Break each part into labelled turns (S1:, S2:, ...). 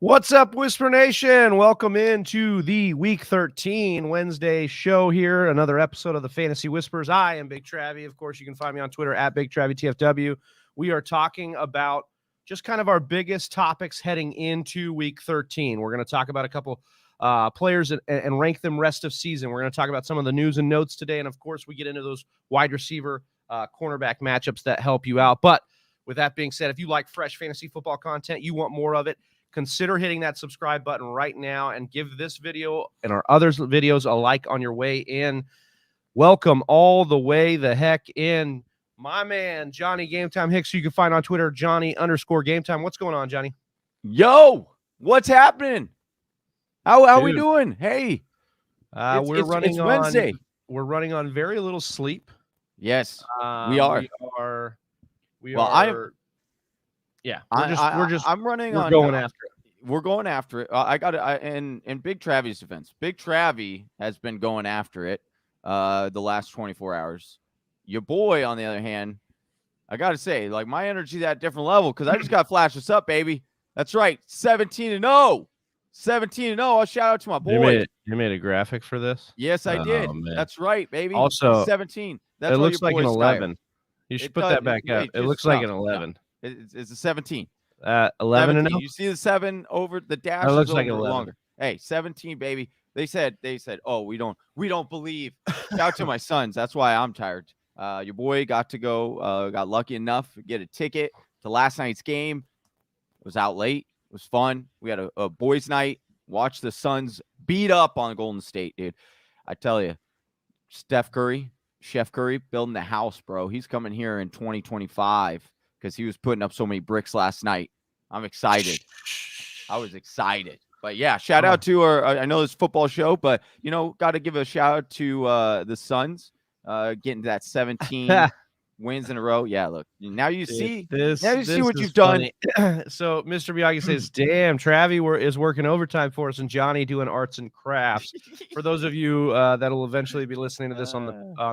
S1: What's up, Whisper Nation? Welcome into the Week 13 Wednesday show here. Another episode of the Fantasy Whispers. I am Big Travie. Of course, you can find me on Twitter at Big Travie TFW. We are talking about just kind of our biggest topics heading into Week 13. We're going to talk about a couple players and rank them rest of season. We're going to talk about some of the news and notes today. And, of course, we get into those wide receiver cornerback matchups that help you out. But with that being said, if you like fresh fantasy football content, you want more of it, consider hitting that subscribe button right now and give this video and our other videos a like on your way in. Welcome all the way the heck in, my man, Johnny Game Time Hicks, who you can find on Twitter, Johnny_Game Time. What's going on, Johnny?
S2: Yo, what's happening? How we doing? Hey,
S1: it's Wednesday. We're running on very little sleep.
S2: Yes, we are.
S1: We're going after it.
S2: We're going after it. I got it. In Big Travie's defense, Big Travie has been going after it the last 24 hours. Your boy, on the other hand, I got to say, like, my energy's at a different level because I just got to flash this up, baby. That's right, 17-0. 17-0. I'll shout out to my boy.
S1: You made a graphic for this?
S2: Yes, I did.
S1: Man.
S2: That's right, baby.
S1: Also,
S2: 17. That's
S1: it looks like an 11.
S2: Style.
S1: You should put that back up. It looks like an 11.
S2: No. It's a 17.
S1: 11 and 0.
S2: You see the 7 over the dash?
S1: It looks like 11.
S2: Longer. Hey, 17, baby. They said, oh, we don't believe. Shout out to my sons. That's why I'm tired. Your boy got to go, got lucky enough to get a ticket to last night's game. It was out late. It was fun. We had a boys' night. Watched the Suns beat up on Golden State, dude. I tell you, Chef Curry, building the house, bro. He's coming here in 2025 because he was putting up so many bricks last night. I'm excited. I was excited. But, yeah, shout out to I know this football show, but, got to give a shout out to the Suns getting to that 17 wins in a row. Yeah, look, now you see what you've done.
S1: So Mr. Miyagi says, damn, Travie is working overtime for us and Johnny doing arts and crafts. For those of you that'll eventually be listening to this on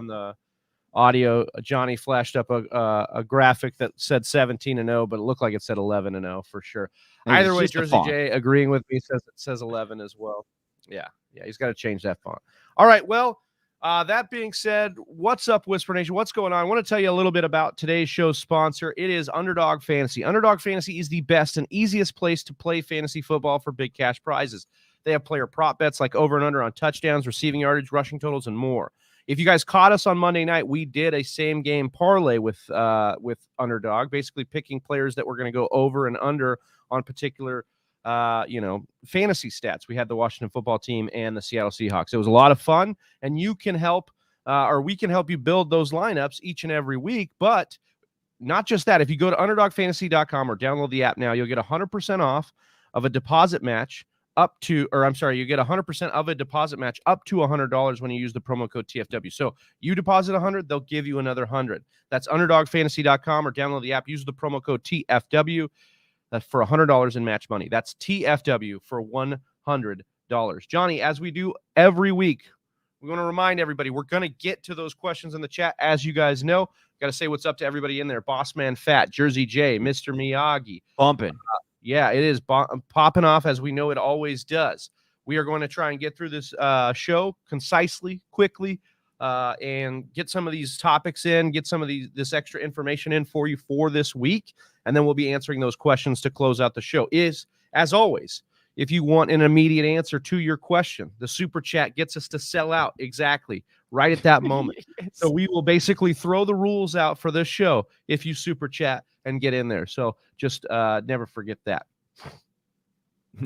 S1: the audio, Johnny flashed up a graphic that said 17-0, but it looked like it said 11-0 for sure. Either way, Jersey J agreeing with me says 11 as well. Yeah, he's got to change that font. All right, well, that being said, what's up, Whisper Nation? What's going on? I want to tell you a little bit about today's show's sponsor. It is Underdog Fantasy. Underdog Fantasy is the best and easiest place to play fantasy football for big cash prizes. They have player prop bets like over and under on touchdowns, receiving yardage, rushing totals, and more. If you guys caught us on Monday night, we did a same-game parlay with Underdog, basically picking players that were going to go over and under on particular fantasy stats. We had the Washington football team and the Seattle Seahawks. It was a lot of fun, and you can help, we can help you build those lineups each and every week. But not just that. If you go to UnderdogFantasy.com or download the app now, you'll get 100% off of a deposit match you get 100% of a deposit match up to $100 when you use the promo code TFW. So you deposit 100, they'll give you another 100. That's UnderdogFantasy.com or download the app. Use the promo code TFW. That's for $100 in match money. That's TFW for $100. Johnny, as we do every week, we want to remind everybody, we're going to get to those questions in the chat. As you guys know, got to say what's up to everybody in there. Bossman Fat, Jersey J, Mr. Miyagi.
S2: Bumping.
S1: Yeah, it is popping off as we know it always does. We are going to try and get through this show concisely, quickly, and get some of these topics in, get some of this extra information in for you for this week, and then we'll be answering those questions to close out the show. As always, if you want an immediate answer to your question, the super chat gets us to sell out exactly right at that moment. Yes. So we will basically throw the rules out for this show if you super chat and get in there. So just never forget that.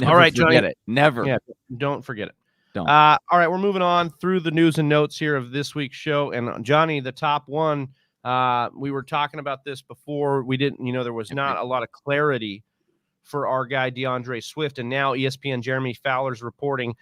S2: All right, Johnny. Never.
S1: Yeah, don't forget it.
S2: Don't.
S1: All right, we're moving on through the news and notes here of this week's show. And Johnny, the top one, we were talking about this before. We didn't, there was not a lot of clarity for our guy DeAndre Swift. And now ESPN Jeremy Fowler's reporting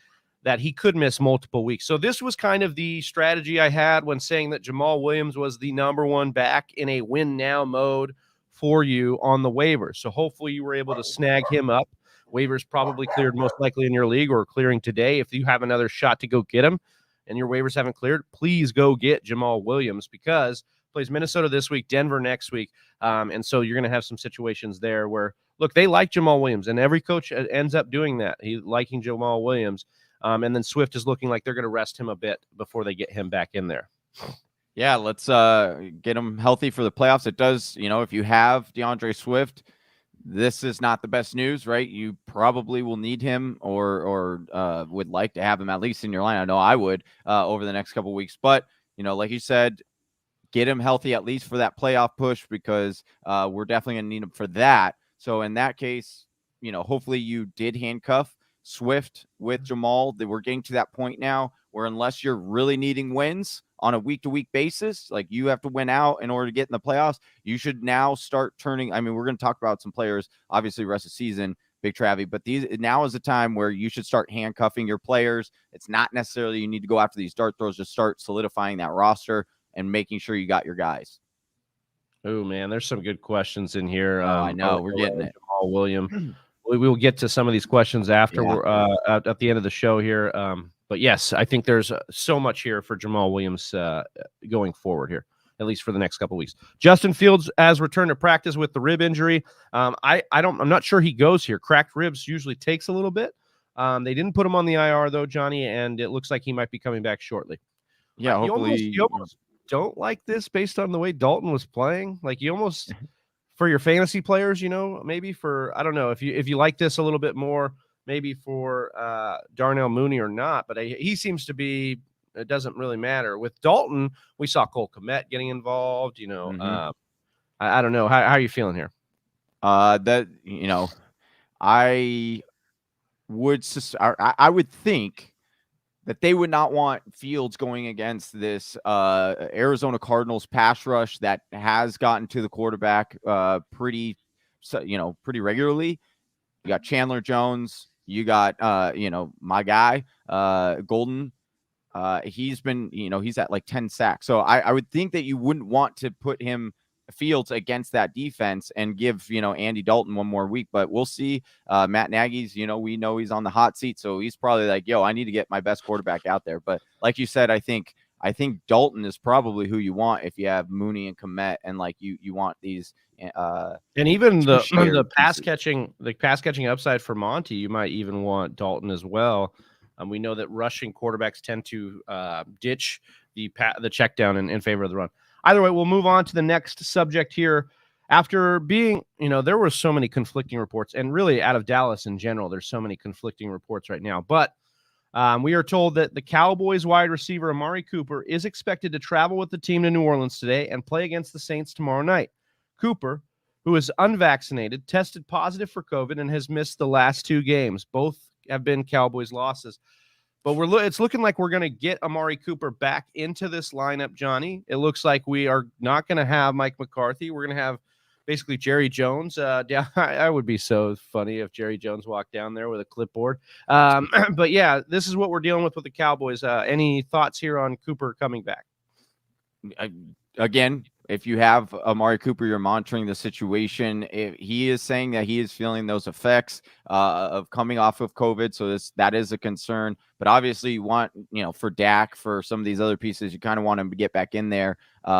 S1: that he could miss multiple weeks. So this was kind of the strategy I had when saying that Jamal Williams was the number one back in a win now mode for you on the waivers. So hopefully you were able to snag him up. Waivers probably cleared most likely in your league or clearing today. If you have another shot to go get him and your waivers haven't cleared, please go get Jamal Williams because plays Minnesota this week, Denver next week. And so you're going to have some situations there where look, they like Jamal Williams, and every coach ends up doing that. He liking Jamal Williams. And then Swift is looking like they're going to rest him a bit before they get him back in there.
S2: Yeah, let's get him healthy for the playoffs. It does, if you have DeAndre Swift, this is not the best news, right? You probably will need him or would like to have him at least in your line. I know I would over the next couple of weeks. But, like you said, get him healthy at least for that playoff push because we're definitely going to need him for that. So in that case, hopefully you did handcuff Swift with Jamal. We're getting to that point now where unless you're really needing wins on a week-to-week basis, like you have to win out in order to get in the playoffs, you should now start turning. I mean, we're going to talk about some players, obviously, rest of the season, Big Travie, but now is the time where you should start handcuffing your players. It's not necessarily you need to go after these dart throws, just start solidifying that roster and making sure you got your guys.
S1: Oh, man, there's some good questions in here.
S2: I know, we're getting it.
S1: Jamal Williams. We will get to some of these questions after we're at the end of the show here. But yes, I think there's so much here for Jamal Williams going forward here, at least for the next couple of weeks. Justin Fields has returned to practice with the rib injury. I'm not sure he goes here. Cracked ribs usually takes a little bit. They didn't put him on the IR though, Johnny, and it looks like he might be coming back shortly.
S2: Yeah, hopefully.
S1: You almost don't like this based on the way Dalton was playing. Like you almost for your fantasy players, maybe for I don't know if you like this a little bit more. Maybe for Darnell Mooney or not, but he seems to be. It doesn't really matter. With Dalton, we saw Cole Kmet getting involved. I don't know. How are you feeling here?
S2: I would think that they would not want Fields going against this Arizona Cardinals pass rush that has gotten to the quarterback pretty regularly. You got Chandler Jones. You got, my guy, Golden. He's been, he's at like 10 sacks. So I would think that you wouldn't want to put him Fields against that defense and give, Andy Dalton one more week. But we'll see. Matt Nagy's, we know he's on the hot seat. So he's probably like, I need to get my best quarterback out there. But like you said, I think Dalton is probably who you want if you have Mooney and Kmet and like you want these.
S1: And even the pass catching upside for Monty, you might even want Dalton as well. We know that rushing quarterbacks tend to ditch the check down in favor of the run. Either way, we'll move on to the next subject here. After being, there were so many conflicting reports, and really out of Dallas in general, there's so many conflicting reports right now. But we are told that the Cowboys wide receiver Amari Cooper is expected to travel with the team to New Orleans today and play against the Saints tomorrow night. Cooper, who is unvaccinated, tested positive for COVID and has missed the last 2 games. Both have been Cowboys losses. But it's looking like we're going to get Amari Cooper back into this lineup, Johnny. It looks like we are not going to have Mike McCarthy. We're going to have basically Jerry Jones down. I would be so funny if Jerry Jones walked down there with a clipboard. But yeah, this is what we're dealing with the Cowboys. Any thoughts here on Cooper coming back?
S2: Again, if you have Amari Cooper, you're monitoring the situation. He is saying that he is feeling those effects of coming off of COVID. So that is a concern. But obviously you want, for Dak, for some of these other pieces, you kind of want him to get back in there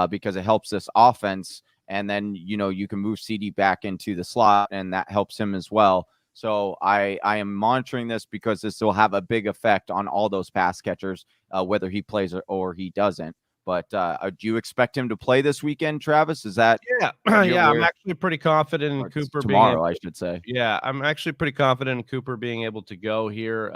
S2: because it helps this offense. And then, you can move CD back into the slot and that helps him as well. So I am monitoring this because this will have a big effect on all those pass catchers, whether he plays or he doesn't. But do you expect him to play this weekend, Travis? Is that
S1: yeah? I'm actually pretty confident in Cooper
S2: tomorrow. I should say.
S1: Yeah, I'm actually pretty confident in Cooper being able to go here.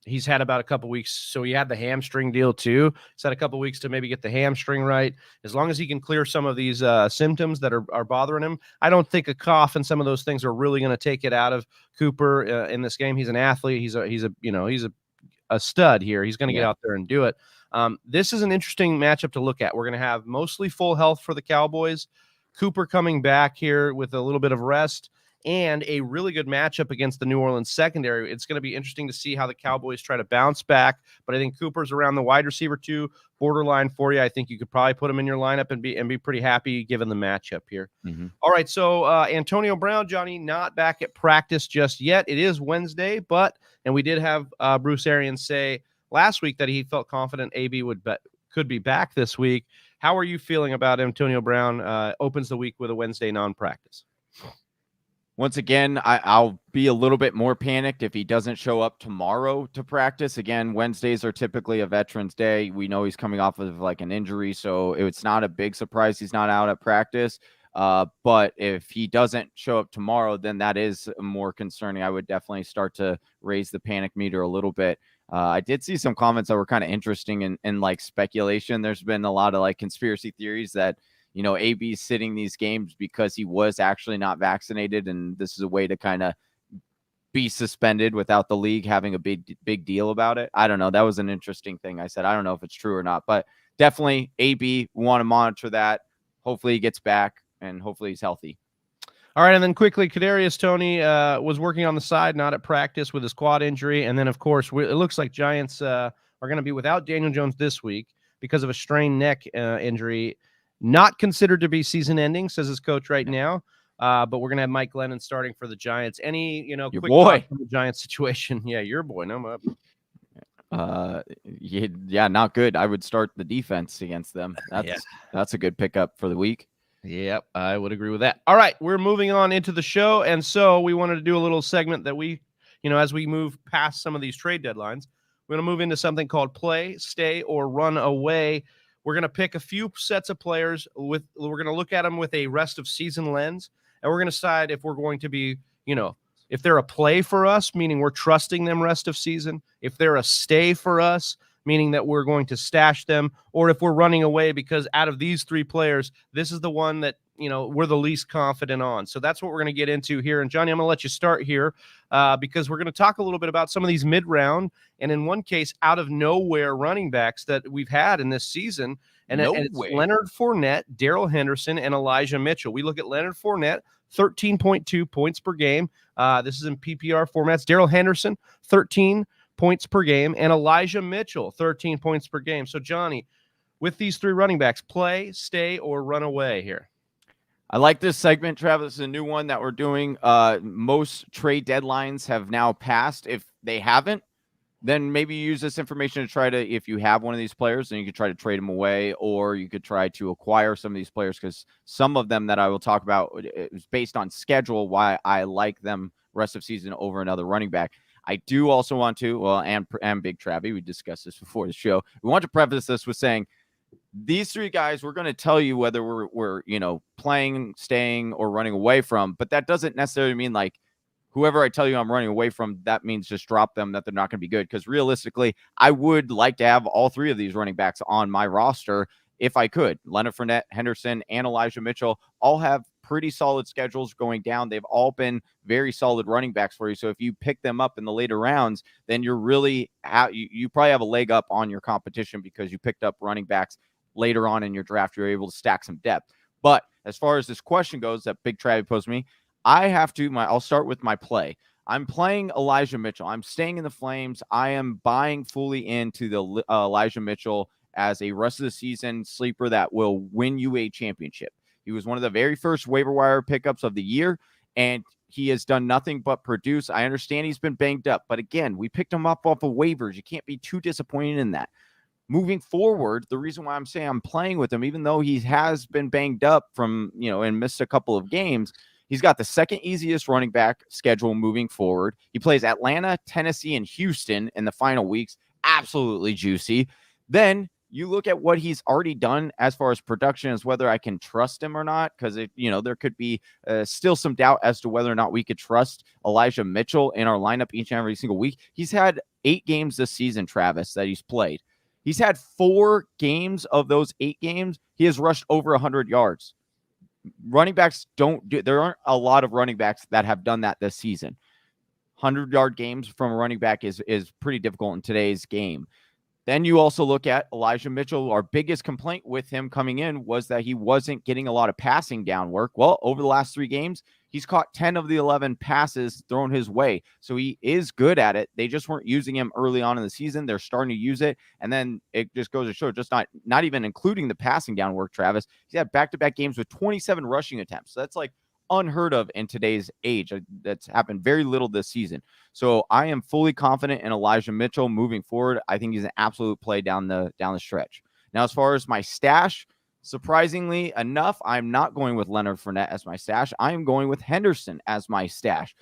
S1: He's had about a couple weeks, so he had the hamstring deal too. He's had a couple weeks to maybe get the hamstring right. As long as he can clear some of these symptoms that are bothering him, I don't think a cough and some of those things are really going to take it out of Cooper in this game. He's an athlete. He's a stud here. He's going to get out there and do it. This is an interesting matchup to look at. We're going to have mostly full health for the Cowboys. Cooper coming back here with a little bit of rest and a really good matchup against the New Orleans secondary. It's going to be interesting to see how the Cowboys try to bounce back, but I think Cooper's around the wide receiver 2 borderline for you. I think you could probably put him in your lineup and be pretty happy given the matchup here. Mm-hmm. All right, so Antonio Brown, Johnny, not back at practice just yet. It is Wednesday, and we did have Bruce Arians say last week that he felt confident AB could be back this week. How are you feeling about Antonio Brown opens the week with a Wednesday non-practice?
S2: Once again, I'll be a little bit more panicked if he doesn't show up tomorrow to practice. Again, Wednesdays are typically a Veterans Day. We know he's coming off of like an injury, so it's not a big surprise he's not out at practice. But if he doesn't show up tomorrow, then that is more concerning. I would definitely start to raise the panic meter a little bit. I did see some comments that were kind of interesting in like speculation. There's been a lot of like conspiracy theories that, you know, AB's sitting these games because he was actually not vaccinated, and this is a way to kind of be suspended without the league having a big deal about it. I don't know. That was an interesting thing. I said, I don't know if it's true or not, but definitely AB, we want to monitor that. Hopefully he gets back and hopefully he's healthy.
S1: All right, and then quickly, Kadarius Toney was working on the side, not at practice with his quad injury. And then, of course, it looks like Giants are going to be without Daniel Jones this week because of a strained neck injury. Not considered to be season-ending, says his coach right now. But we're going to have Mike Glennon starting for the Giants. Any,
S2: your
S1: quick
S2: boy
S1: from the Giants situation? Yeah, your boy. No,
S2: yeah, not good. I would start the defense against them. That's a good pickup for the week.
S1: Yep, I would agree with that. All right, we're moving on into the show, and so we wanted to do a little segment that we, as we move past some of these trade deadlines, we're going to move into something called play, stay, or run away. We're going to pick a few sets of players we're going to look at them with a rest of season lens, and we're going to decide if we're going to be, if they're a play for us, meaning we're trusting them rest of season, if they're a stay for us, meaning that we're going to stash them, or if we're running away because out of these three players, this is the one that, we're the least confident on. So that's what we're going to get into here. And Johnny, I'm going to let you start here because we're going to talk a little bit about some of these mid-round and in one case, out of nowhere running backs that we've had in this season. And it's Leonard Fournette, Darrell Henderson, and Elijah Mitchell. We look at Leonard Fournette, 13.2 points per game. This is in PPR formats. Darrell Henderson, 13 points per game, and Elijah Mitchell, 13 points per game. So, Johnny, with these three running backs, play, stay, or run away here?
S2: I like this segment, Travis. This is a new one that we're doing. Most trade deadlines have now passed. If they haven't, then maybe use this information to try to, if you have one of these players, then you could try to trade them away, or you could try to acquire some of these players, because some of them that I will talk about is based on schedule, why I like them rest of season over another running back. I do also want to, and Big Travie, we discussed this before the show. We want to preface this with saying these three guys, we're going to tell you whether we're playing, staying, or running away from, but that doesn't necessarily mean like whoever I tell you I'm running away from, that means just drop them, that they're not going to be good. Because realistically, I would like to have all three of these running backs on my roster if I could. Leonard Fournette, Henderson, and Elijah Mitchell all have pretty solid schedules going down. They've all been very solid running backs for you. So if you pick them up in the later rounds, then you're really you probably have a leg up on your competition because you picked up running backs later on in your draft. You're able to stack some depth. But as far as this question goes that Big Travie posed me, I'll start with my play. I'm playing Elijah Mitchell. I'm staying in the Flames. I am buying fully into the Elijah Mitchell as a rest of the season sleeper that will win you a championship. He was one of the very first waiver wire pickups of the year, and he has done nothing but produce. I understand he's been banged up, but again, we picked him up off of waivers. You can't be too disappointed in that. Moving forward, the reason why I'm saying I'm playing with him, even though he has been banged up from, and missed a couple of games, he's got the second easiest running back schedule moving forward. He plays Atlanta, Tennessee, and Houston in the final weeks. Absolutely juicy. Then you look at what he's already done as far as production, as whether I can trust him or not, because there could be still some doubt as to whether or not we could trust Elijah Mitchell in our lineup each and every single week. He's had 8 games this season, Travis, that he's played. He's had 4 games of those 8 games. He has rushed over 100 yards. Running backs there aren't a lot of running backs that have done that this season. 100-yard games from a running back is pretty difficult in today's game. Then you also look at Elijah Mitchell. Our biggest complaint with him coming in was that he wasn't getting a lot of passing down work. Well, over the last 3 games, he's caught 10 of the 11 passes thrown his way. So he is good at it. They just weren't using him early on in the season. They're starting to use it. And then it just goes to show, just not even including the passing down work, Travis. He's had back-to-back games with 27 rushing attempts. So that's like unheard of in today's age. That's happened very little this season. So I am fully confident in Elijah Mitchell moving forward. I think he's an absolute play down the stretch. Now, as far as my stash, Surprisingly enough, I'm not going with Leonard Fournette as my stash. I am going with Henderson as my stash.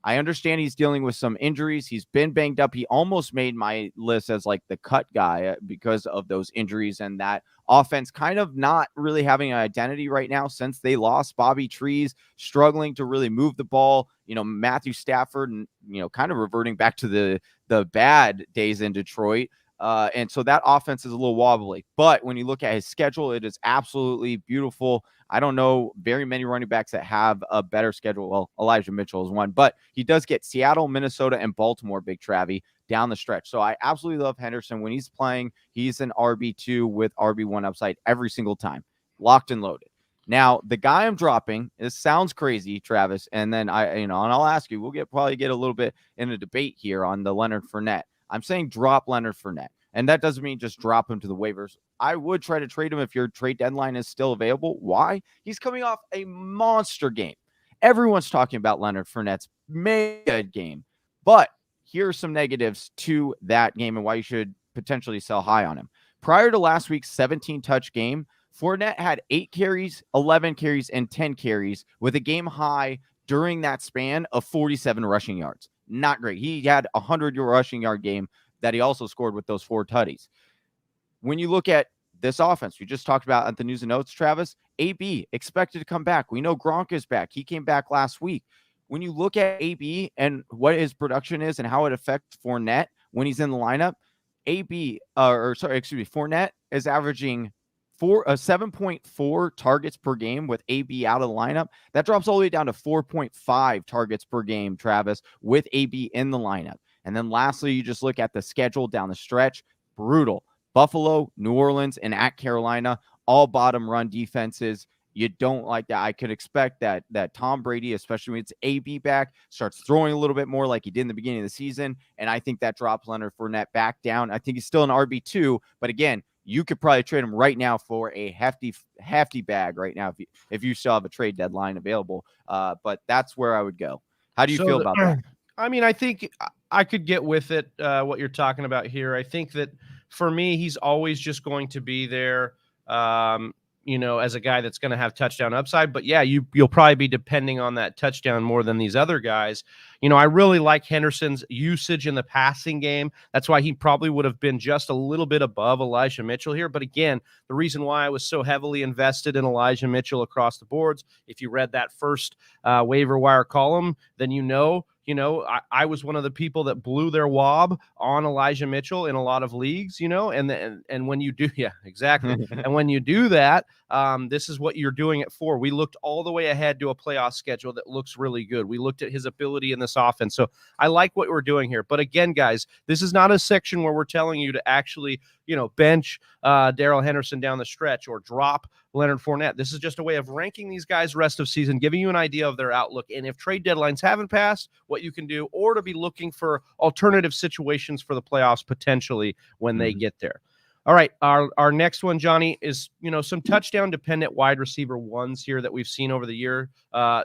S2: I understand he's dealing with some injuries. He's been banged up. He almost made my list as like the cut guy because of those injuries and that offense kind of not really having an identity right now since they lost Bobby Trees, struggling to really move the ball. Matthew Stafford, and kind of reverting back to the bad days in Detroit. And so that offense is a little wobbly. But when you look at his schedule, it is absolutely beautiful. I don't know very many running backs that have a better schedule. Well, Elijah Mitchell is one, but he does get Seattle, Minnesota, and Baltimore, Big Travie, down the stretch. So I absolutely love Henderson. When he's playing, he's an RB2 with RB1 upside every single time. Locked and loaded. Now, the guy I'm dropping, this sounds crazy, Travis, and then and I'll ask you, we'll probably get a little bit in a debate here on the Leonard Fournette. I'm saying drop Leonard Fournette. And that doesn't mean just drop him to the waivers. I would try to trade him if your trade deadline is still available. Why? He's coming off a monster game. Everyone's talking about Leonard Fournette's mega game. But here are some negatives to that game and why you should potentially sell high on him. Prior to last week's 17-touch game, Fournette had 8 carries, 11 carries, and 10 carries with a game high during that span of 47 rushing yards. Not great. He had a 100-yard rushing yard game that he also scored with those 4 tutties. When you look at this offense, we just talked about at the news and notes, Travis, AB expected to come back. We know Gronk is back. He came back last week. When you look at AB and what his production is and how it affects Fournette when he's in the lineup, Fournette is averaging 7.4 targets per game with AB out of the lineup. That drops all the way down to 4.5 targets per game, Travis, with AB in the lineup. And then lastly, you just look at the schedule down the stretch. Brutal. Buffalo, New Orleans, and at Carolina, all bottom run defenses. You don't like that. I could expect that Tom Brady, especially when it's AB back, starts throwing a little bit more like he did in the beginning of the season. And I think that drops Leonard Fournette back down. I think he's still an RB2, but again, you could probably trade him right now for a hefty bag right now if you still have a trade deadline available. But that's where I would go. How do you feel about that?
S1: I mean, I think I could get with it, what you're talking about here. I think that for me, he's always just going to be there, as a guy that's going to have touchdown upside. But yeah, you'll probably be depending on that touchdown more than these other guys. I really like Henderson's usage in the passing game. That's why he probably would have been just a little bit above Elijah Mitchell here. But again, the reason why I was so heavily invested in Elijah Mitchell across the boards, if you read that first waiver wire column, then I was one of the people that blew their wob on Elijah Mitchell in a lot of leagues, and when you do, yeah, exactly. And when you do that, this is what you're doing it for. We looked all the way ahead to a playoff schedule that looks really good. We looked at his ability in this offense. So I like what we're doing here. But again, guys, this is not a section where we're telling you to actually, bench Darrell Henderson down the stretch or drop Leonard Fournette. This is just a way of ranking these guys rest of season, giving you an idea of their outlook. And if trade deadlines haven't passed, what you can do, or to be looking for alternative situations for the playoffs potentially when they get there. All right, our next one, Johnny, is some touchdown dependent wide receiver ones here that we've seen over the year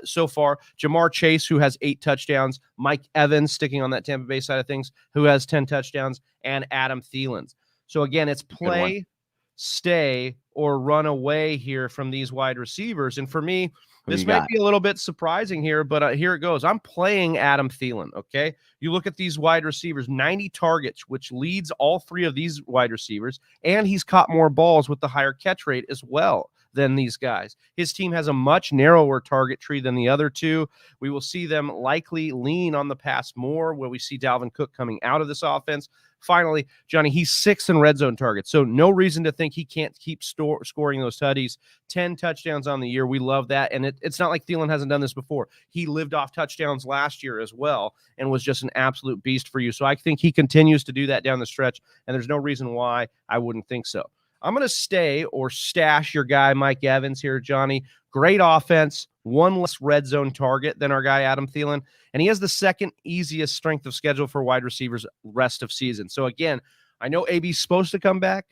S1: so far. Jamar Chase, who has 8 touchdowns, Mike Evans, sticking on that Tampa Bay side of things, who has 10 touchdowns, and Adam Thielen. So again, it's play, stay, or run away here from these wide receivers. And for me, this might be a little bit surprising here, but here it goes. I'm playing Adam Thielen, okay? You look at these wide receivers, 90 targets, which leads all 3 of these wide receivers, and he's caught more balls with the higher catch rate as well than these guys. His team has a much narrower target tree than the other 2. We will see them likely lean on the pass more, where we see Dalvin Cook coming out of this offense. Finally, Johnny, he's 6th in red zone targets, so no reason to think he can't keep scoring those tutties. 10 touchdowns on the year. We love that, and it's not like Thielen hasn't done this before. He lived off touchdowns last year as well and was just an absolute beast for you. So I think he continues to do that down the stretch, and there's no reason why I wouldn't think so. I'm going to stay or stash your guy, Mike Evans here, Johnny. Great offense, 1 less red zone target than our guy, Adam Thielen. And he has the 2nd easiest strength of schedule for wide receivers rest of season. So again, I know AB's supposed to come back.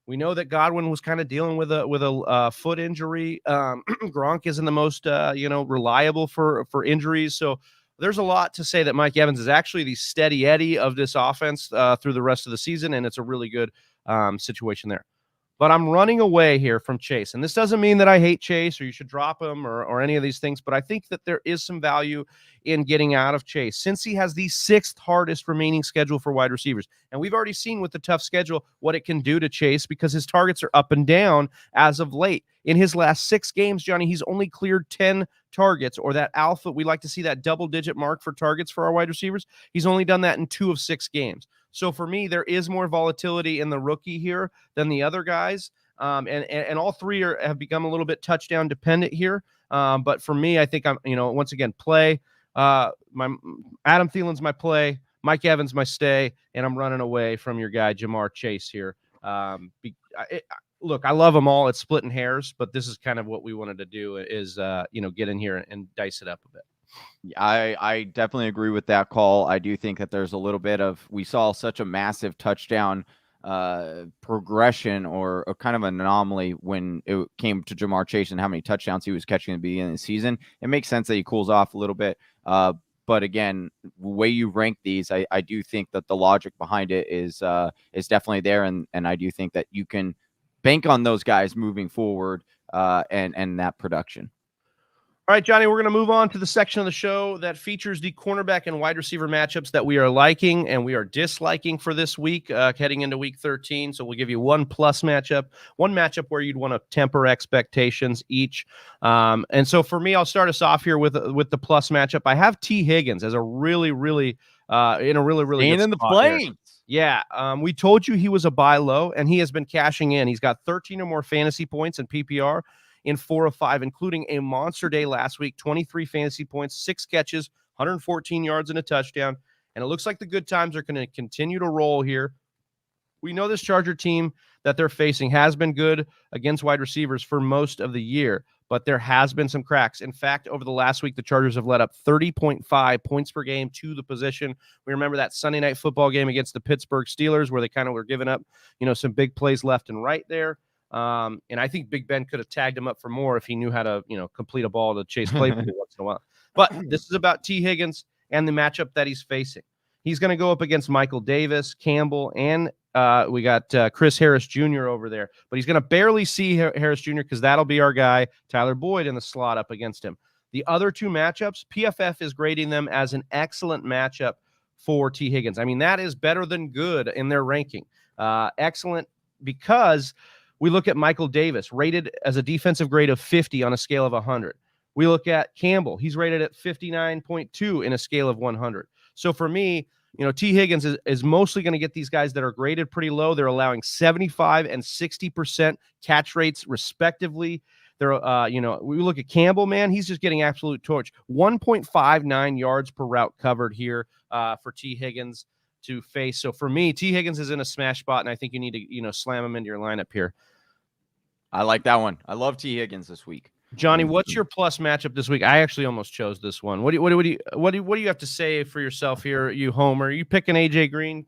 S1: We know that Godwin was kind of dealing with a foot injury. Gronk isn't the most, reliable for injuries. So there's a lot to say that Mike Evans is actually the steady Eddie of this offense through the rest of the season. And it's a really good situation there. but I'm running away here from Chase. And this doesn't mean that I hate Chase or you should drop him or any of these things, but I think that there is some value in getting out of Chase since he has the 6th hardest remaining schedule for wide receivers. And we've already seen with the tough schedule what it can do to Chase because his targets are up and down as of late. In his last 6 games, Johnny, he's only cleared 10 targets, or that alpha. We like to see that double-digit mark for targets for our wide receivers. He's only done that in 2 of 6 games. So for me, there is more volatility in the rookie here than the other guys. And all 3 have become a little bit touchdown dependent here. But for me, I think I'm, once again, play. My Adam Thielen's my play. Mike Evans my stay, and I'm running away from your guy Jamar Chase here. Look, I love them all. It's splitting hairs, but this is kind of what we wanted to do is, get in here and dice it up a bit.
S2: I definitely agree with that call. I do think that there's a little bit of, we saw such a massive touchdown progression or kind of an anomaly when it came to Jamar Chase and how many touchdowns he was catching at the beginning of the season. It makes sense that he cools off a little bit. But again, the way you rank these, I do think that the logic behind it is definitely there. And I do think that you can bank on those guys moving forward and that production.
S1: All right, Johnny, we're going to move on to the section of the show that features the cornerback and wide receiver matchups that we are liking and we are disliking for this week, heading into week 13. So we'll give you 1+ matchup, one matchup where you'd want to temper expectations each. And so for me, I'll start us off here with the plus matchup. I have T. Higgins as a really in a really good
S2: in the
S1: spot
S2: flames.
S1: Yeah, we told you he was a buy low, and he has been cashing in. He's got 13 or more fantasy points in PPR in 4 of 5, including a monster day last week, 23 fantasy points, 6 catches, 114 yards and a touchdown. And it looks like the good times are going to continue to roll here. We know this Charger team that they're facing has been good against wide receivers for most of the year, but there has been some cracks. In fact, over the last week, the Chargers have let up 30.5 points per game to the position. We remember that Sunday night football game against the Pittsburgh Steelers where they kind of were giving up, some big plays left and right there. And I think Big Ben could have tagged him up for more if he knew how to, complete a ball to Chase Claypool once in a while. But this is about T. Higgins and the matchup that he's facing. He's going to go up against Michael Davis, Campbell, and we got Chris Harris Jr. over there. But he's going to barely see Harris Jr. because that'll be our guy, Tyler Boyd, in the slot up against him. The other 2 matchups, PFF is grading them as an excellent matchup for T. Higgins. I mean, that is better than good in their ranking. Excellent because we look at Michael Davis, rated as a defensive grade of 50 on a scale of 100. We look at Campbell. He's rated at 59.2 in a scale of 100. So for me, T. Higgins is mostly going to get these guys that are graded pretty low. They're allowing 75 and 60% catch rates respectively. They're, we look at Campbell, man, he's just getting absolute torch. 1.59 yards per route covered here for T. Higgins to face. So for me, T. Higgins is in a smash spot, and I think you need to, slam him into your lineup here.
S2: I like that one. I love T. Higgins this week.
S1: Johnny, what's your plus matchup this week? I actually almost chose this one. What do you have to say for yourself here, you homer? Are you picking AJ Green?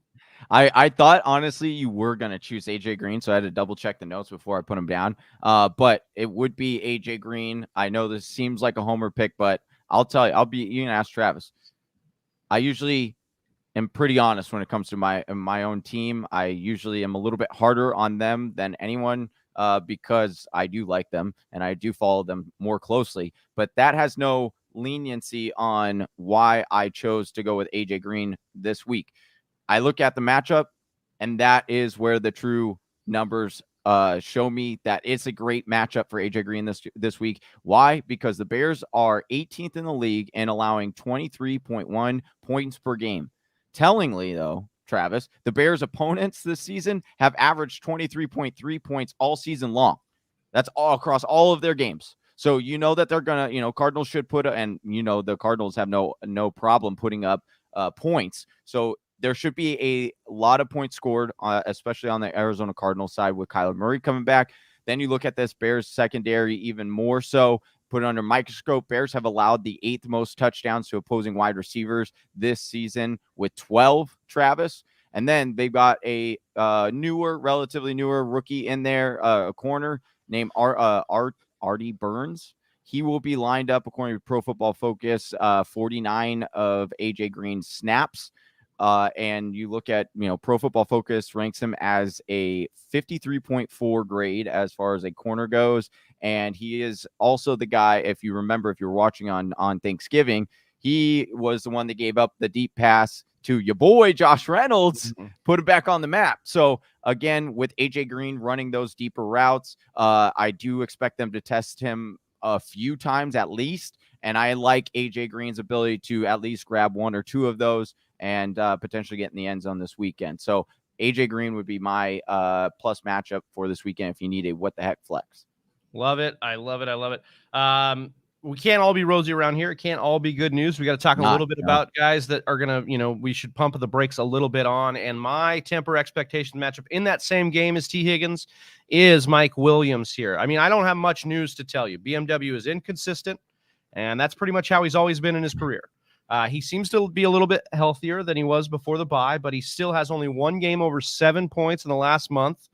S2: I thought honestly you were gonna choose AJ Green, so I had to double check the notes before I put him down. But it would be AJ Green. I know this seems like a homer pick, but I'll tell you, you can ask Travis. I usually am pretty honest when it comes to my own team. I usually am a little bit harder on them than anyone. Because I do like them and I do follow them more closely, but that has no leniency on why I chose to go with AJ Green this week. I look at the matchup, and that is where the true numbers show me that it's a great matchup for AJ Green this week. Why? Because the Bears are 18th in the league and allowing 23.1 points per game. Tellingly, though, Travis, the Bears' opponents this season have averaged 23.3 points all season long. That's all across all of their games. So that they're gonna, Cardinals should put the Cardinals have no problem putting up points. So there should be a lot of points scored, especially on the Arizona Cardinals side with Kyler Murray coming back. Then you look at this Bears secondary even more so. Put it under microscope. Bears have allowed the 8th most touchdowns to opposing wide receivers this season with 12, Travis. And then they've got a relatively newer rookie in there, a corner named Artie Burns. He will be lined up, according to Pro Football Focus, 49 of AJ Green's snaps. And you look at, Pro Football Focus ranks him as a 53.4 grade as far as a corner goes. And he is also the guy, if you remember, if you're watching on Thanksgiving, he was the one that gave up the deep pass to your boy, Josh Reynolds, put it back on the map. So again, with AJ Green running those deeper routes, I do expect them to test him a few times at least. And I like AJ Green's ability to at least grab one or two of those and potentially get in the end zone this weekend. So AJ Green would be my plus matchup for this weekend if you need a what the heck flex.
S1: Love it. I love it. I love it. We can't all be rosy around here. It can't all be good news. We got to talk a little bit about guys that are going to, we should pump the brakes a little bit on. And my temper expectation matchup in that same game as T. Higgins is Mike Williams here. I mean, I don't have much news to tell you. BMW is inconsistent, and that's pretty much how he's always been in his career. He seems to be a little bit healthier than he was before the bye, but he still has only one game over 7 points in the last month,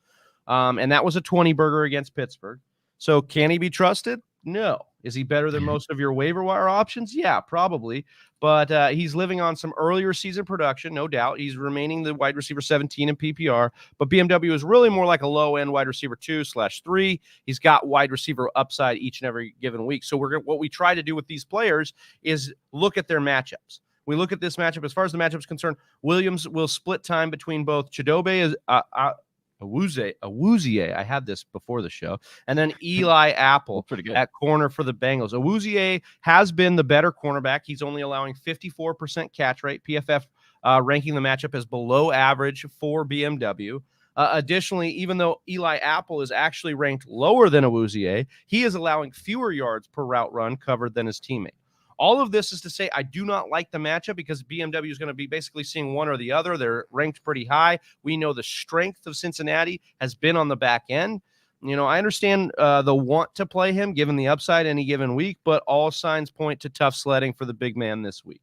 S1: and that was a 20-burger against Pittsburgh. So can he be trusted? No. Is he better than most of your waiver wire options? Yeah, probably. But he's living on some earlier season production, no doubt. He's remaining the wide receiver 17 in PPR. But BMW is really more like a low-end wide receiver 2/3. He's got wide receiver upside each and every given week. So what we try to do with these players is look at their matchups. We look at this matchup. As far as the matchup is concerned, Williams will split time between both Chidobe Awuzie, I had this before the show, and then Eli Apple
S2: pretty good
S1: at corner for the Bengals. Awuzie has been the better cornerback. He's only allowing 54% catch rate. PFF ranking the matchup as below average for BMW. Additionally, even though Eli Apple is actually ranked lower than Awuzie, he is allowing fewer yards per route run covered than his teammate. All of this is to say I do not like the matchup because BMW is going to be basically seeing one or the other. They're ranked pretty high. We know the strength of Cincinnati has been on the back end. I understand the want to play him given the upside any given week, but all signs point to tough sledding for the big man this week.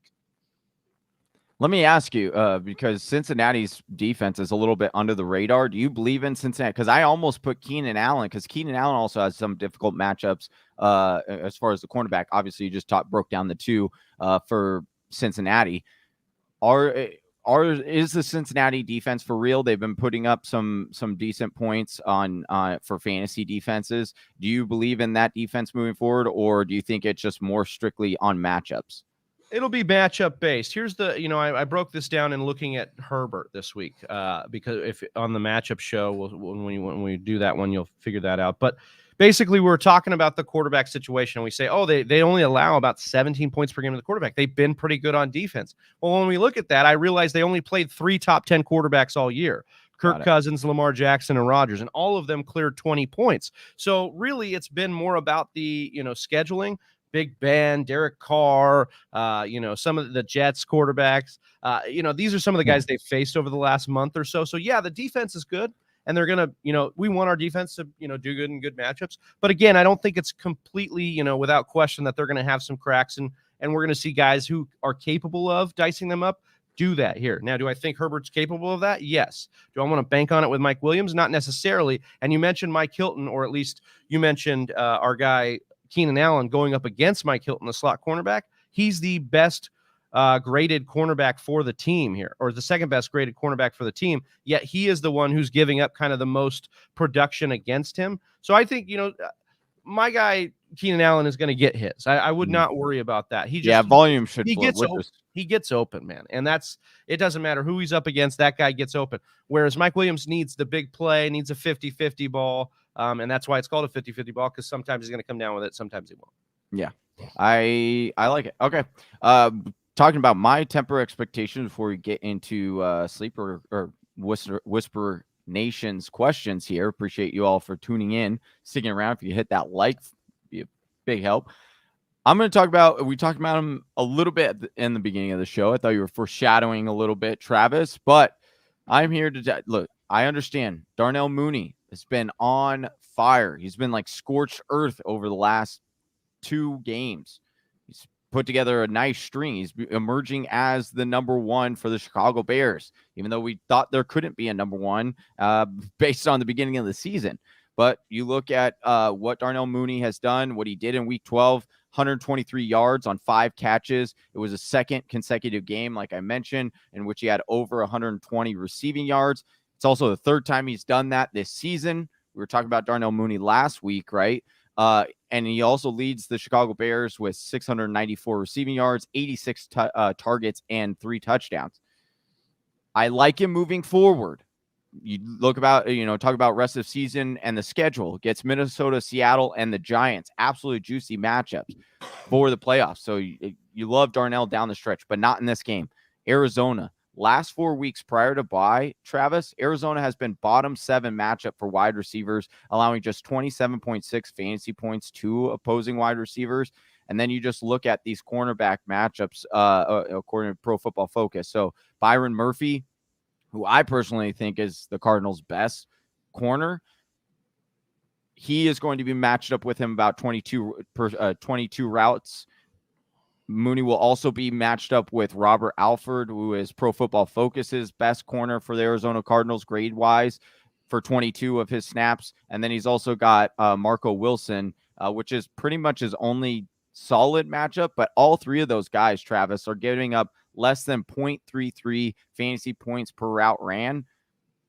S2: Let me ask you, because Cincinnati's defense is a little bit under the radar. Do you believe in Cincinnati? Because I almost put Keenan Allen, because Keenan Allen also has some difficult matchups as far as the cornerback. Obviously, you just broke down the two for Cincinnati. Is the Cincinnati defense for real? They've been putting up some decent points on for fantasy defenses. Do you believe in that defense moving forward, or do you think it's just more strictly on matchups?
S1: It'll be matchup based. Here's the, I broke this down in looking at Herbert this week because if on the matchup show, when we do that one, you'll figure that out. But basically, we're talking about the quarterback situation. And we say, they only allow about 17 points per game to the quarterback. They've been pretty good on defense. Well, when we look at that, I realized they only played 3 top 10 quarterbacks all year. Kirk Cousins, Lamar Jackson, and Rodgers, and all of them cleared 20 points. So really, it's been more about the, scheduling. Big Ben, Derek Carr, some of the Jets quarterbacks. These are some of the guys they've faced over the last month or so. So, yeah, the defense is good, and they're going to, we want our defense to, do good in good matchups. But, again, I don't think it's completely, without question that they're going to have some cracks, and we're going to see guys who are capable of dicing them up do that here. Now, do I think Herbert's capable of that? Yes. Do I want to bank on it with Mike Williams? Not necessarily. And you mentioned Mike Hilton, or at least you mentioned our guy Keenan Allen going up against Mike Hilton, the slot cornerback. He's the best graded cornerback for the team here, or the second best graded cornerback for the team, yet he is the one who's giving up kind of the most production against him. So I think, my guy Keenan Allen is going to get his. I would not worry about that.
S2: Volume should
S1: he gets open, man. And it doesn't matter who he's up against, that guy gets open. Whereas Mike Williams needs the big play, needs a 50-50 ball. And that's why it's called a 50-50 ball, because sometimes he's going to come down with it, sometimes he won't.
S2: Yeah, I like it. Okay. Talking about my temper expectations before we get into Sleeper or Whisper Nation's questions here. Appreciate you all for tuning in, sticking around. If you hit that like, be a big help. I'm going to talk about, we talked about him a little bit in the beginning of the show. I thought you were foreshadowing a little bit, Travis, but I'm here to look. I understand Darnell Mooney has been on fire. He's been like scorched earth over the last 2 games. He's put together a nice string. He's emerging as the number 1 for the Chicago Bears, even though we thought there couldn't be a number 1 based on the beginning of the season. But you look at what Darnell Mooney has done, what he did in week 12, 123 yards on 5 catches. It was a second consecutive game, like I mentioned, in which he had over 120 receiving yards. It's also the third time he's done that this season. We were talking about Darnell Mooney last week, right? And he also leads the Chicago Bears with 694 receiving yards, 86 targets, and 3 touchdowns. I like him moving forward. You talk about rest of season and the schedule. Gets Minnesota, Seattle, and the Giants. Absolutely juicy matchups for the playoffs. So you love Darnell down the stretch, but not in this game. Arizona. Last 4 weeks prior to bye, Travis, Arizona has been bottom 7 matchup for wide receivers, allowing just 27.6 fantasy points to opposing wide receivers. And then you just look at these cornerback matchups according to Pro Football Focus. So Byron Murphy, who I personally think is the Cardinals' best corner, he is going to be matched up with him about 22 routes. Mooney will also be matched up with Robert Alford, who is Pro Football Focus's best corner for the Arizona Cardinals grade-wise for 22 of his snaps. And then he's also got Marco Wilson, which is pretty much his only solid matchup. But all 3 of those guys, Travis, are giving up less than 0.33 fantasy points per route ran.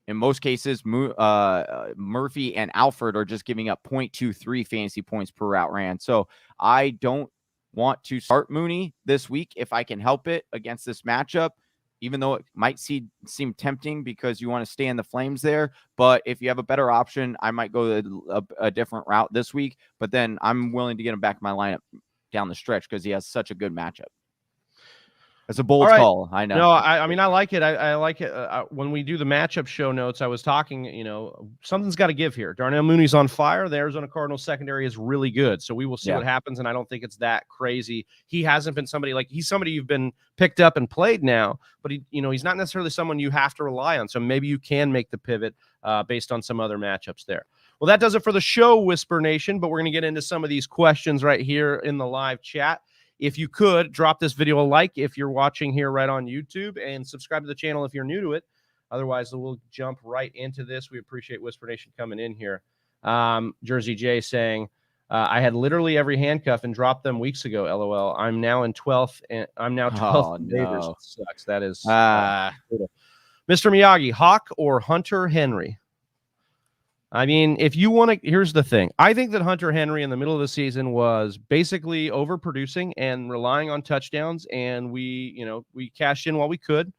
S2: In most cases, Murphy and Alford are just giving up 0.23 fantasy points per route ran. So I don't want to start Mooney this week if I can help it against this matchup, even though it might seem tempting because you want to stay in the flames there. But if you have a better option, I might go a different route this week. But then I'm willing to get him back in my lineup down the stretch because he has such a good matchup. It's a bold call. I know.
S1: No, I mean, I like it. I like it. When we do the matchup show notes, I was talking, something's got to give here. Darnell Mooney's on fire. The Arizona Cardinals secondary is really good. So we will see what happens. And I don't think it's that crazy. He hasn't been he's somebody you've been picked up and played now, but he's not necessarily someone you have to rely on. So maybe you can make the pivot based on some other matchups there. Well, that does it for the show, Whisper Nation, but we're going to get into some of these questions right here in the live chat. If you could, drop this video a like if you're watching here right on YouTube, and subscribe to the channel if you're new to it. Otherwise, we'll jump right into this. We appreciate Whisper Nation coming in here. Jersey J saying, I had literally every handcuff and dropped them weeks ago, LOL. I'm now in 12th, and I'm now 12th. No. Sucks. That is Mr. Miyagi, Hawk or Hunter Henry? I mean, if you want to, here's the thing. I think that Hunter Henry in the middle of the season was basically overproducing and relying on touchdowns, and we cashed in while we could.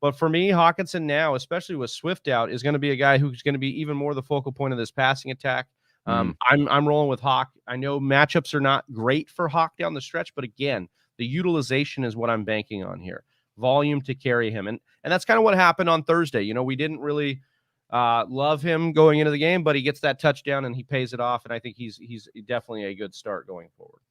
S1: But for me, Hawkinson now, especially with Swift out, is going to be a guy who's going to be even more the focal point of this passing attack. I'm rolling with Hawk. I know matchups are not great for Hawk down the stretch, but again, the utilization is what I'm banking on here. Volume to carry him. And that's kind of what happened on Thursday. We didn't really love him going into the game, but he gets that touchdown and he pays it off. And I think he's definitely a good start going forward.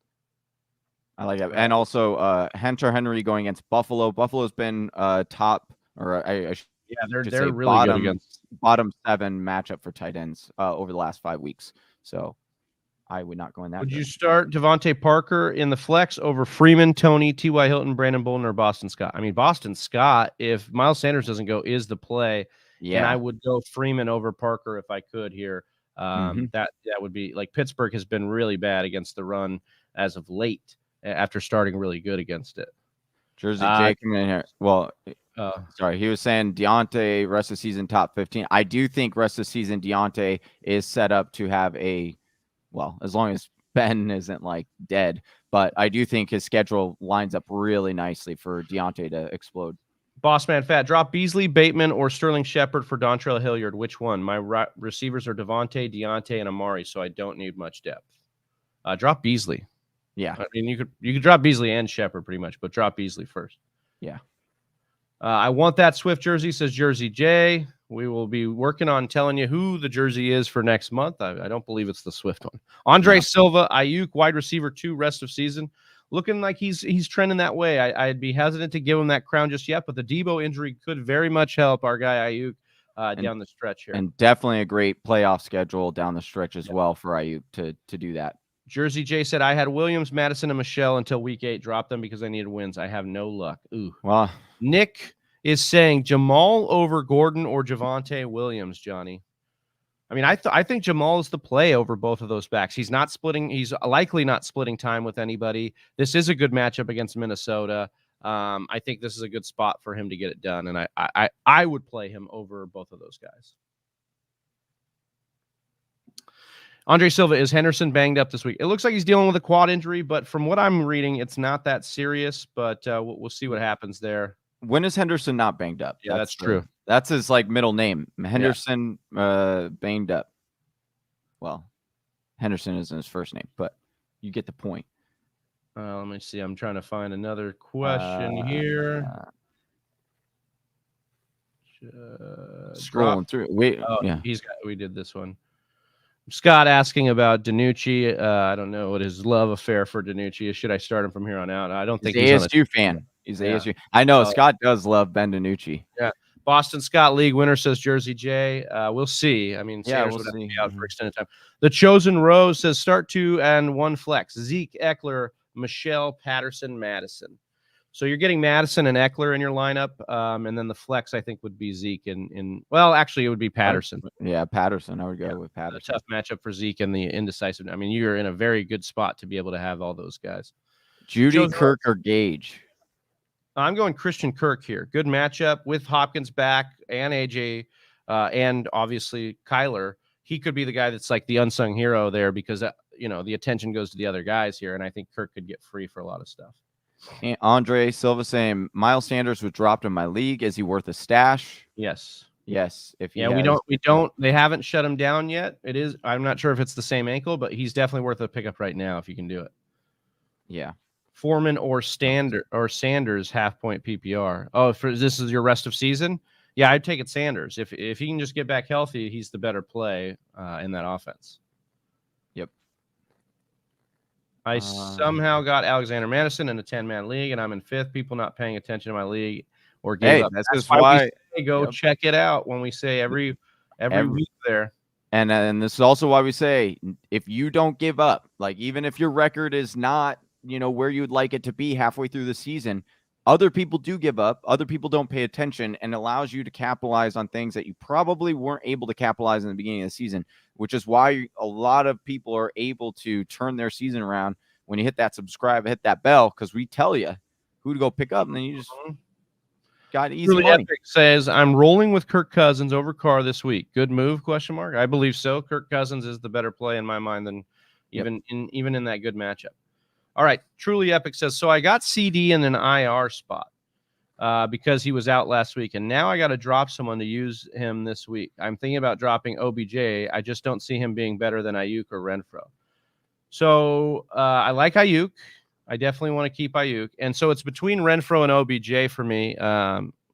S2: I like that. And also Hunter Henry going against Buffalo. Buffalo's been top, or
S1: they're really good against
S2: bottom 7 matchup for tight ends over the last 5 weeks. So I would not go in that.
S1: Would you start Javonte Parker in the flex over Freeman, Tony, T.Y. Hilton, Brandon Bolden, or Boston Scott? I mean, Boston Scott, if Miles Sanders doesn't go, is the play. Yeah, and I would go Freeman over Parker if I could here. That would be like Pittsburgh has been really bad against the run as of late after starting really good against it.
S2: Jersey Jake in here. Well, sorry, he was saying Deontay rest of the season top 15. I do think rest of the season Deontay is set up to have as long as Ben isn't like dead, but I do think his schedule lines up really nicely for Deontay to explode.
S1: Bossman Fat, drop Beasley, Bateman, or Sterling Shepard for Dontrell Hilliard. Which one? My receivers are Devontae, Deontay, and Amari, so I don't need much depth. Drop Beasley.
S2: Yeah,
S1: I mean you could drop Beasley and Shepard pretty much, but drop Beasley first.
S2: Yeah.
S1: I want that Swift jersey, says Jersey J. We will be working on telling you who the jersey is for next month. I don't believe it's the Swift one. Andre Silva, Ayuk, wide receiver 2, rest of season. Looking like he's trending that way. I'd be hesitant to give him that crown just yet, but the Debo injury could very much help our guy Ayuk down the stretch here.
S2: And definitely a great playoff schedule down the stretch as well for Ayuk to do that.
S1: Jersey J said, I had Williams, Madison, and Michelle until week 8. Dropped them because I needed wins. I have no luck. Ooh.
S2: Well,
S1: Nick is saying Jamal over Gordon or Javonte Williams, Johnny. I mean, I think Jamal is the play over both of those backs. He's not splitting. He's likely not splitting time with anybody. This is a good matchup against Minnesota. I think this is a good spot for him to get it done, and I would play him over both of those guys. Andre Silva, is Henderson banged up this week? It looks like he's dealing with a quad injury, but from what I'm reading, it's not that serious. But we'll see what happens there.
S2: When is Henderson not banged up?
S1: Yeah, that's true.
S2: That's his middle name. Henderson banged up. Well, Henderson isn't his first name, but you get the point.
S1: Let me see. I'm trying to find another question here.
S2: Scrolling through. Wait,
S1: we did this one. Scott asking about DiNucci. I don't know what his love affair for DiNucci is. Should I start him from here on out? I don't think
S2: he's ASU fan. He's ASU. I know Scott does love Ben DiNucci.
S1: Yeah. Boston Scott League winner, says Jersey J. We'll see. I mean, Sanders would have to be out for extended time. The Chosen Rose says start 2 and 1 flex. Zeke, Eckler, Michelle, Patterson, Madison. So you're getting Madison and Eckler in your lineup, and then the flex I think would be Zeke actually it would be Patterson.
S2: Yeah, Patterson. I would go with Patterson.
S1: A tough matchup for Zeke and the indecisive. I mean, you're in a very good spot to be able to have all those guys.
S2: Judy, Kirk, or Gage?
S1: I'm going Christian Kirk here. Good matchup with Hopkins back and AJ, and obviously Kyler. He could be the guy that's like the unsung hero there because the attention goes to the other guys here, and I think Kirk could get free for a lot of stuff.
S2: And Andre Silva saying Miles Sanders was dropped in my league. Is he worth a stash?
S1: Yes.
S2: If
S1: we don't. They haven't shut him down yet. It is. I'm not sure if it's the same ankle, but he's definitely worth a pickup right now if you can do it.
S2: Yeah.
S1: Foreman or Sanders half point PPR. Oh, this is your rest of season. Yeah, I'd take it Sanders. If he can just get back healthy, he's the better play in that offense.
S2: Yep.
S1: I somehow got Alexander Madison in a 10-man league, and I'm in 5th. People not paying attention to my league or gave up.
S2: That's why
S1: we say go check it out when we say every week there.
S2: And this is also why we say if you don't give up, like even if your record is not where you would like it to be halfway through the season, other people do give up. Other people don't pay attention, and allows you to capitalize on things that you probably weren't able to capitalize in the beginning of the season, which is why a lot of people are able to turn their season around when you hit that subscribe, hit that bell, because we tell you who to go pick up, and then you just got easy money.
S1: Epic says, I'm rolling with Kirk Cousins over Carr this week. Good move, ? I believe so. Kirk Cousins is the better play in my mind than even in that good matchup. All right. Truly Epic says, so I got CD in an IR spot because he was out last week, and now I got to drop someone to use him this week. I'm thinking about dropping OBJ. I just don't see him being better than Ayuk or Renfro. So I like Ayuk. I definitely want to keep Ayuk. And so it's between Renfro and OBJ for me.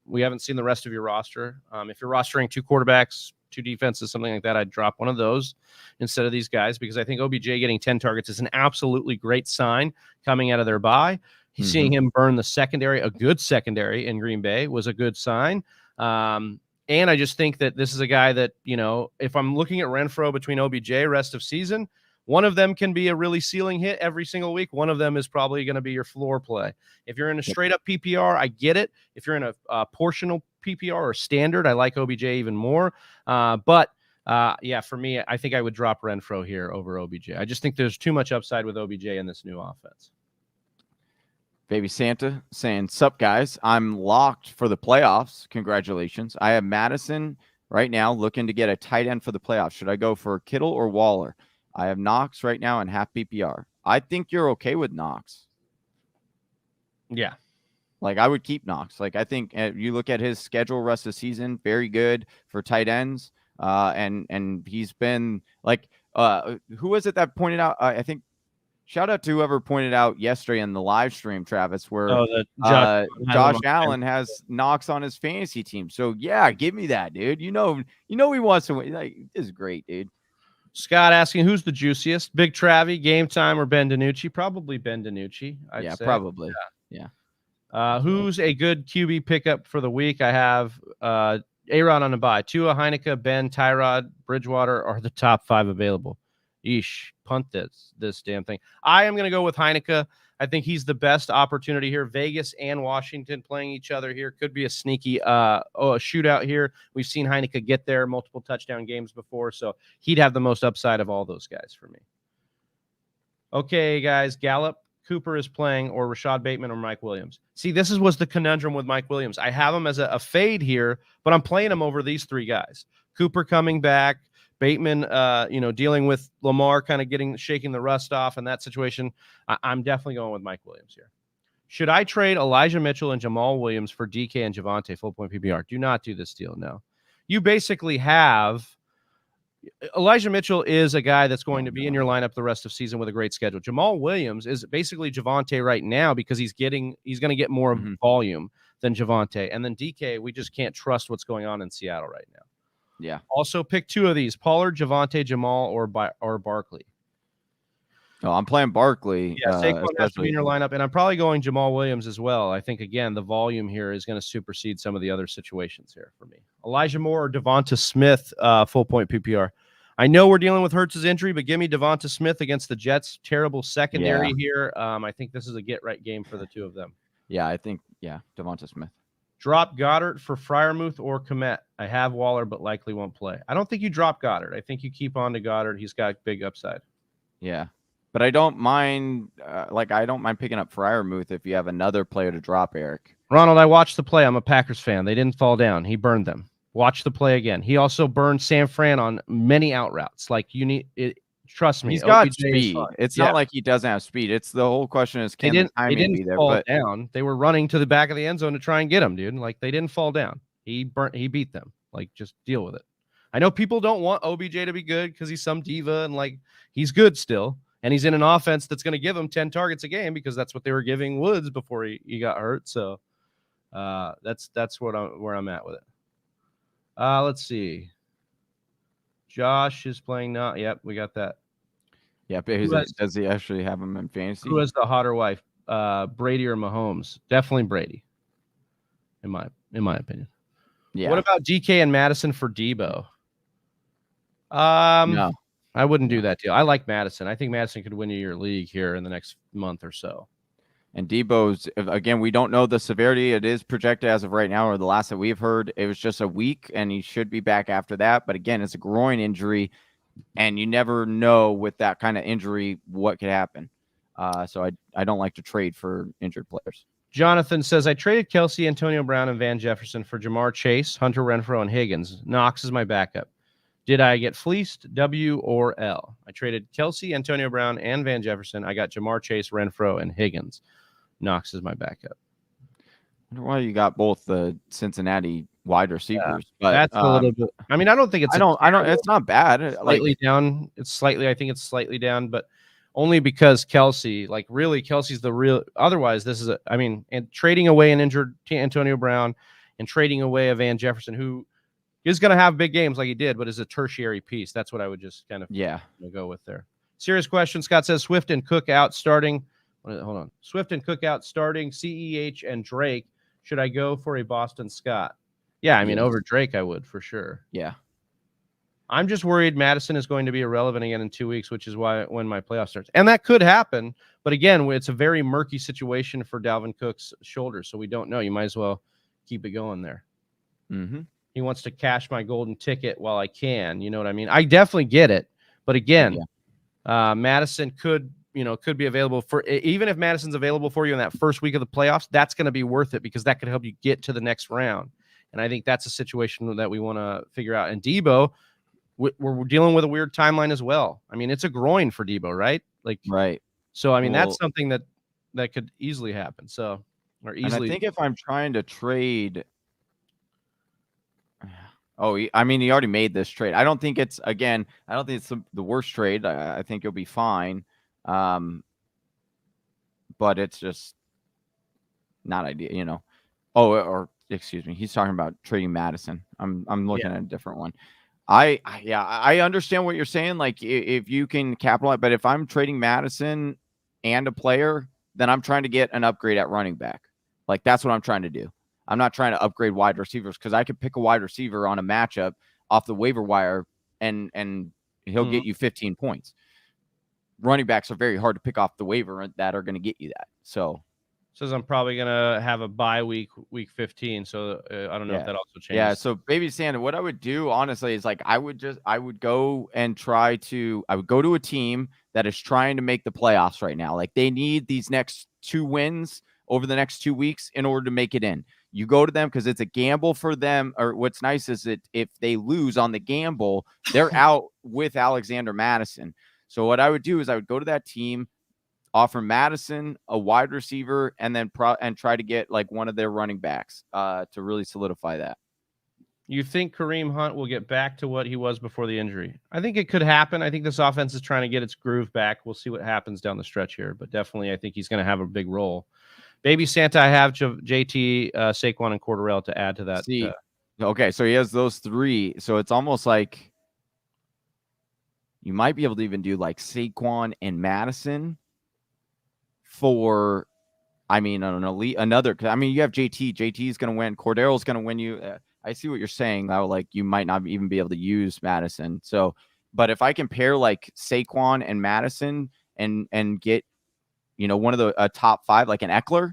S1: We haven't seen the rest of your roster. If you're rostering 2 quarterbacks, 2 defenses, something like that, I'd drop one of those instead of these guys because I think OBJ getting 10 targets is an absolutely great sign coming out of their bye. Seeing him burn the secondary, a good secondary in Green Bay, was a good sign. And I just think that this is a guy that, if I'm looking at Renfro between OBJ rest of season, one of them can be a really ceiling hit every single week. One of them is probably going to be your floor play. If you're in a straight up PPR, I get it. If you're in a portional PPR or standard, I like OBJ even more. But for me, I think I would drop Renfro here over OBJ. I just think there's too much upside with OBJ in this new offense.
S2: Baby Santa saying, sup guys, I'm locked for the playoffs. Congratulations. I have Madison right now looking to get a tight end for the playoffs. Should I go for Kittle or Waller? I have Knox right now in half PPR. I think you're okay with Knox.
S1: Yeah.
S2: Like I would keep Knox. Like I think you look at his schedule rest of the season, very good for tight ends. And he's been like, who was it that pointed out? I think shout out to whoever pointed out yesterday in the live stream, Travis, where Josh Allen has Knox on his fantasy team. So yeah, give me that, dude. He wants to win. Like, this is great, dude.
S1: Scott asking, who's the juiciest? Big Travie, Game Time, or Ben DiNucci? Probably Ben DiNucci. I'd say.
S2: Probably. Yeah.
S1: Who's a good QB pickup for the week? I have A-Rod on the bye. Tua, Heineke, Ben, Tyrod, Bridgewater are the top 5 available. punt this damn thing. I am going to go with Heineke. I think he's the best opportunity here. Vegas and Washington playing each other here. Could be a sneaky a shootout here. We've seen Heineke get there multiple touchdown games before, so he'd have the most upside of all those guys for me. Okay, guys, Gallup, Cooper is playing, or Rashad Bateman or Mike Williams. See, this was the conundrum with Mike Williams. I have him as a fade here, but I'm playing him over these three guys. Cooper coming back, Bateman, dealing with Lamar kind of shaking the rust off in that situation. I'm definitely going with Mike Williams here. Should I trade Elijah Mitchell and Jamal Williams for DK and Javonte full point PPR? Do not do this deal. No. You basically have Elijah Mitchell is a guy that's going to be in your lineup the rest of season with a great schedule. Jamal Williams is basically Javonte right now because he's going to get more volume than Javonte. And then DK, we just can't trust what's going on in Seattle right now.
S2: Yeah.
S1: Also pick two of these: Pollard, Javonte, Jamal, or Barkley.
S2: No, I'm playing Barkley.
S1: Yeah, Saquon has to be in your lineup, and I'm probably going Jamal Williams as well. I think, again, the volume here is going to supersede some of the other situations here for me. Elijah Moore or Devonta Smith, full point PPR. I know we're dealing with Hurts' injury, but give me Devonta Smith against the Jets. Terrible secondary here. I think this is a get-right game for the two of them.
S2: Yeah, I think, Devonta Smith.
S1: Drop Goddard for Freiermuth or Komet. I have Waller, but likely won't play. I don't think you drop Goddard. I think you keep on to Goddard. He's got big upside.
S2: Yeah. But I don't mind, I don't mind picking up Freiermuth if you have another player to drop, Eric.
S1: Ronald, I watched the play. I'm a Packers fan. They didn't fall down. He burned them. Watch the play again. He also burned San Fran on many out routes. You need it. Trust me.
S2: He's got speed. It's not like he doesn't have speed. It's the whole question is, can the timing be there?
S1: Fall down. They were running to the back of the end zone to try and get him, dude. They didn't fall down. He beat them. Just deal with it. I know people don't want OBJ to be good because he's some diva and he's good still. And he's in an offense that's going to give him 10 targets a game because that's what they were giving Woods before he got hurt. So that's where I'm at with it. Let's see. Josh is playing now. Yep, we got that.
S2: Yeah, does he actually have him in fantasy?
S1: Who has the hotter wife, Brady or Mahomes? Definitely Brady, in my opinion. Yeah. What about DK and Madison for Debo? No. I wouldn't do that deal. I like Madison. I think Madison could win you your league here in the next month or so.
S2: And Debo's, again, we don't know the severity. It is projected as of right now, or the last that we've heard, it was just a week, and he should be back after that. But again, it's a groin injury, and you never know with that kind of injury what could happen. So I don't like to trade for injured players.
S1: Jonathan says, I traded Kelsey, Antonio Brown, and Van Jefferson for Jamar Chase, Hunter Renfrow, and Higgins. Knox is my backup. Did I get fleeced, W or L? I traded Kelsey, Antonio Brown, and Van Jefferson. I got Jamar Chase, Renfrow, and Higgins. Knox is my backup.
S2: I wonder why you got both the Cincinnati wide receivers.
S1: Yeah, but that's a little bit. I mean, I don't think it's.
S2: I don't. It's not bad.
S1: Slightly down. It's slightly. I think it's slightly down, but only because Kelsey. Really, Kelsey's the real. Otherwise, this is a. I mean, and trading away an injured Antonio Brown, and trading away a Van Jefferson, who is going to have big games like he did, but is a tertiary piece. That's what I would just kind of go with there. Serious question. Scott says Swift and Cook out starting. Hold on. Swift and Cook out starting, CEH and Drake. Should I go for a Boston Scott? Yeah, I mean, over Drake, I would for sure.
S2: Yeah.
S1: I'm just worried Madison is going to be irrelevant again in 2 weeks, which is when my playoff starts. And that could happen. But again, it's a very murky situation for Dalvin Cook's shoulders, so we don't know. You might as well keep it going there.
S2: Mm-hmm.
S1: He wants to cash my golden ticket while I can. You know what I mean? I definitely get it. But again, Madison could be available for, even if Madison's available for you in that first week of the playoffs, that's going to be worth it because that could help you get to the next round. And I think that's a situation that we want to figure out. And Debo, we're dealing with a weird timeline as well. I mean, it's a groin for Debo, right?
S2: Right.
S1: So, I mean, that's something that could easily happen. So, or easily.
S2: And I think if I'm trying to trade, I mean, he already made this trade. I don't think it's the worst trade. I think you'll be fine. But it's just not ideal, or excuse me. He's talking about trading Madison. I'm looking at a different one. I understand what you're saying. If you can capitalize, but if I'm trading Madison and a player, then I'm trying to get an upgrade at running back. That's what I'm trying to do. I'm not trying to upgrade wide receivers because I could pick a wide receiver on a matchup off the waiver wire and he'll get you 15 points. running backs are very hard to pick off the waiver that are going to get you that. So
S1: says I'm probably gonna have a bye week 15. So I don't know if that also changes.
S2: Yeah. So baby Santa, what I would do honestly is like I would go and I would go to a team that is trying to make the playoffs right now. Like they need these next 2 wins over the next 2 weeks in order to make it in. You go to them because it's a gamble for them. Or what's nice is that if they lose on the gamble, they're out with Alexander Madison. So what I would do is I would go to that team, offer Madison a wide receiver, and then try to get like one of their running backs to really solidify that.
S1: You think Kareem Hunt will get back to what he was before the injury? I think it could happen. I think this offense is trying to get its groove back. We'll see what happens down the stretch here, but definitely I think he's going to have a big role. Baby Santa, I have JT, Saquon, and Cordarrelle to add to that.
S2: Okay, so he has those 3. So it's almost like you might be able to even do like Saquon and Madison for, I mean, I don't know, another. I mean, you have JT. JT is going to win. Cordarrelle's going to win you. I see what you're saying. Though, like you might not even be able to use Madison. So, but if I can pair like Saquon and Madison and get, one of the top 5, like an Eckler,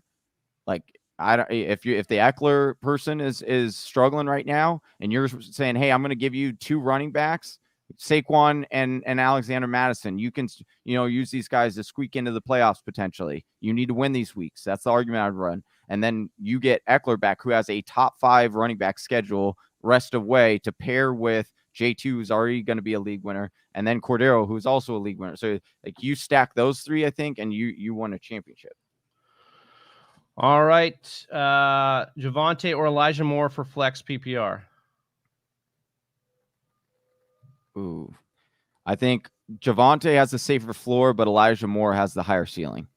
S2: like if the Eckler person is struggling right now, and you're saying, hey, I'm going to give you 2 running backs, Saquon and Alexander Madison, you can use these guys to squeak into the playoffs potentially. You need to win these weeks. That's the argument I'd run. And then you get Eckler back, who has a top 5 running back schedule rest of way to pair with J2, who's already going to be a league winner, and then Cordero, who's also a league winner. So like you stack those 3, I think, and you won a championship.
S1: All right. Javonte or Elijah Moore for flex PPR?
S2: Ooh, I think Javonte has the safer floor, but Elijah Moore has the higher ceiling.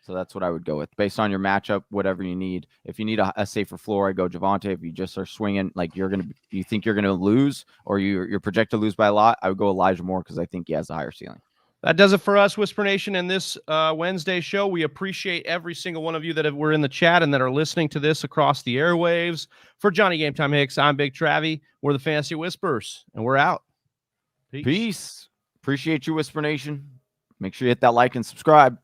S2: So that's what I would go with based on your matchup, whatever you need. If you need a safer floor, I go Javonte. If you just are swinging, like you think you're going to lose or you're projected to lose by a lot, I would go Elijah Moore because I think he has a higher ceiling.
S1: That does it for us, Whisper Nation, and this Wednesday show. We appreciate every single one of you that were in the chat and that are listening to this across the airwaves. For Johnny Game Time Hicks, I'm Big Travie. We're the Fantasy Whispers, and we're out.
S2: Peace. Appreciate you, Whisper Nation. Make sure you hit that like and subscribe.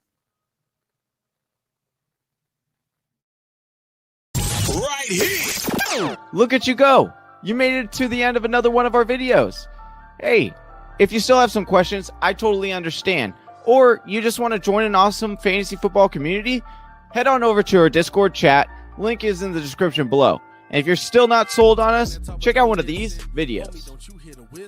S3: Right here.
S2: Look at you go. You made it to the end of another one of our videos. Hey, if you still have some questions, I totally understand. Or you just want to join an awesome fantasy football community, head on over to our Discord chat. Link is in the description below. And if you're still not sold on us, check out one of these videos.